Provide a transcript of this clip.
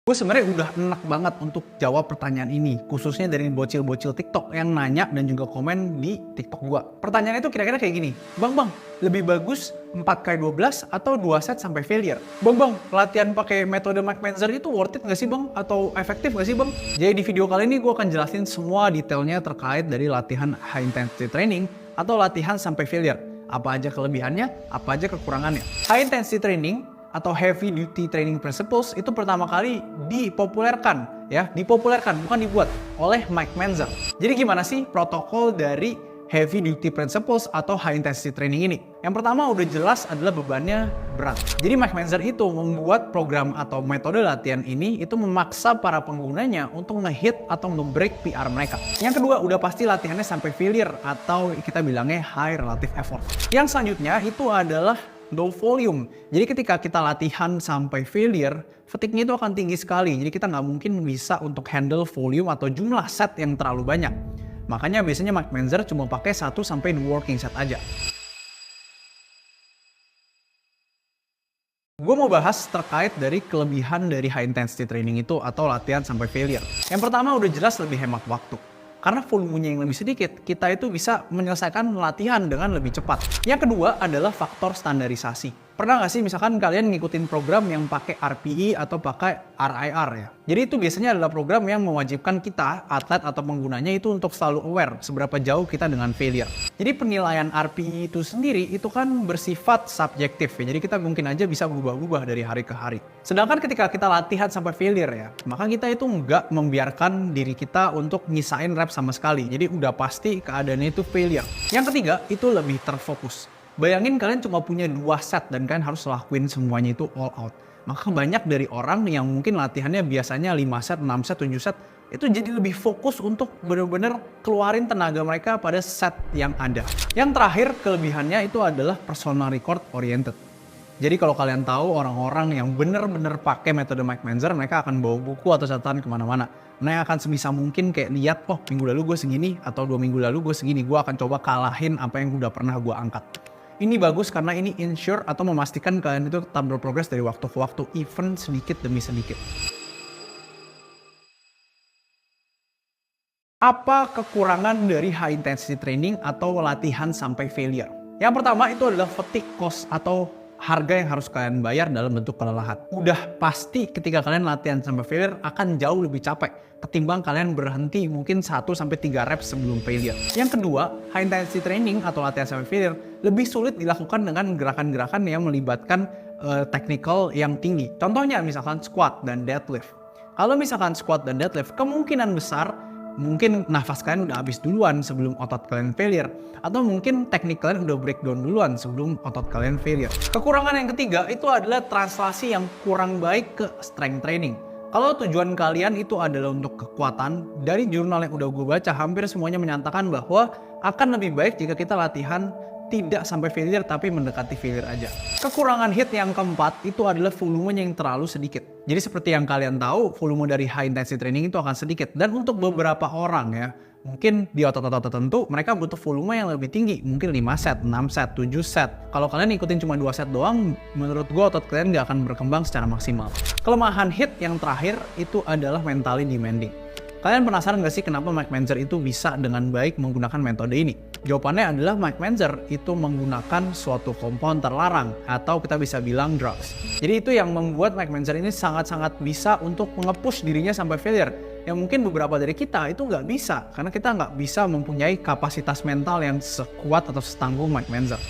Gue sebenarnya udah enak banget untuk jawab pertanyaan ini, khususnya dari bocil-bocil TikTok yang nanya dan juga komen di TikTok gue. Pertanyaannya itu kira-kira kayak gini, Bang, lebih bagus 4x12 atau 2 set sampai failure? Bang, latihan pakai metode Mike Mentzer itu worth it nggak sih Bang? Atau efektif nggak sih Bang? Jadi di video kali ini gue akan jelasin semua detailnya terkait dari latihan high intensity training atau latihan sampai failure. Apa aja kelebihannya, apa aja kekurangannya. High intensity training atau heavy duty training principles itu pertama kali dipopulerkan bukan dibuat oleh Mike Mentzer. Jadi gimana sih protokol dari heavy duty principles atau high intensity training ini? Yang pertama udah jelas adalah bebannya berat. Jadi Mike Mentzer itu membuat program atau metode latihan ini itu memaksa para penggunanya untuk nge-hit atau nge-break PR mereka. Yang kedua udah pasti latihannya sampai failure atau kita bilangnya high relative effort. Yang selanjutnya itu adalah low volume. Jadi ketika kita latihan sampai failure, fatigue-nya itu akan tinggi sekali. Jadi kita nggak mungkin bisa untuk handle volume atau jumlah set yang terlalu banyak. Makanya biasanya Mike Mentzer cuma pakai 1-2 working set aja. Gue mau bahas terkait dari kelebihan dari high intensity training itu atau latihan sampai failure. Yang pertama udah jelas lebih hemat waktu. Karena volumenya yang lebih sedikit, kita itu bisa menyelesaikan latihan dengan lebih cepat. Yang kedua adalah faktor standarisasi. Pernah nggak sih misalkan kalian ngikutin program yang pakai RPE atau pakai RIR ya? Jadi itu biasanya adalah program yang mewajibkan kita, atlet atau penggunanya itu untuk selalu aware seberapa jauh kita dengan failure. Jadi penilaian RPE itu sendiri itu kan bersifat subjektif ya. Jadi kita mungkin aja bisa berubah-ubah dari hari ke hari. Sedangkan ketika kita latihan sampai failure ya, maka kita itu nggak membiarkan diri kita untuk nyisain rep sama sekali. Jadi udah pasti keadaannya itu failure. Yang ketiga itu lebih terfokus. Bayangin kalian cuma punya 2 set dan kalian harus lakuin semuanya itu all out. Maka banyak dari orang yang mungkin latihannya biasanya 5 set, 6 set, 7 set, itu jadi lebih fokus untuk benar-benar keluarin tenaga mereka pada set yang ada. Yang terakhir kelebihannya itu adalah personal record oriented. Jadi kalau kalian tahu orang-orang yang benar-benar pakai metode Mike Mentzer, mereka akan bawa buku atau catatan kemana-mana. Mereka akan sebisa mungkin kayak lihat, oh minggu lalu gue segini atau 2 minggu lalu gue segini, gue akan coba kalahin apa yang udah pernah gue angkat. Ini bagus karena ini ensure atau memastikan kalian itu tetap berprogres dari waktu ke waktu, even sedikit demi sedikit. Apa kekurangan dari high intensity training atau latihan sampai failure? Yang pertama itu adalah fatigue cost atau harga yang harus kalian bayar dalam bentuk kelelahan. Udah pasti ketika kalian latihan sampai failure akan jauh lebih capek ketimbang kalian berhenti mungkin 1-3 reps sebelum failure. Yang kedua, high intensity training atau latihan sampai failure lebih sulit dilakukan dengan gerakan-gerakan yang melibatkan technical yang tinggi. Contohnya misalkan squat dan deadlift. Kalau misalkan squat dan deadlift, kemungkinan besar mungkin nafas kalian udah habis duluan sebelum otot kalian failure. Atau mungkin teknik kalian udah breakdown duluan sebelum otot kalian failure. Kekurangan yang ketiga itu adalah translasi yang kurang baik ke strength training. Kalau tujuan kalian itu adalah untuk kekuatan, dari jurnal yang udah gue baca hampir semuanya menyatakan bahwa akan lebih baik jika kita latihan tidak sampai failure tapi mendekati failure aja. Kekurangan hit yang keempat itu adalah volumenya yang terlalu sedikit. Jadi seperti yang kalian tahu, volume dari high intensity training itu akan sedikit. Dan untuk beberapa orang ya, mungkin di otot-otot tertentu mereka butuh volume yang lebih tinggi. Mungkin 5 set, 6 set, 7 set. Kalau kalian ikutin cuma 2 set doang, menurut gue otot kalian gak akan berkembang secara maksimal. Kelemahan hit yang terakhir itu adalah mentally demanding. Kalian penasaran gak sih kenapa Mike Mentzer itu bisa dengan baik menggunakan metode ini? Jawabannya adalah Mike Mentzer itu menggunakan suatu kompon terlarang atau kita bisa bilang drugs. Jadi itu yang membuat Mike Mentzer ini sangat-sangat bisa untuk nge-push dirinya sampai failure. Yang mungkin beberapa dari kita itu nggak bisa karena kita nggak bisa mempunyai kapasitas mental yang sekuat atau setangguh Mike Mentzer.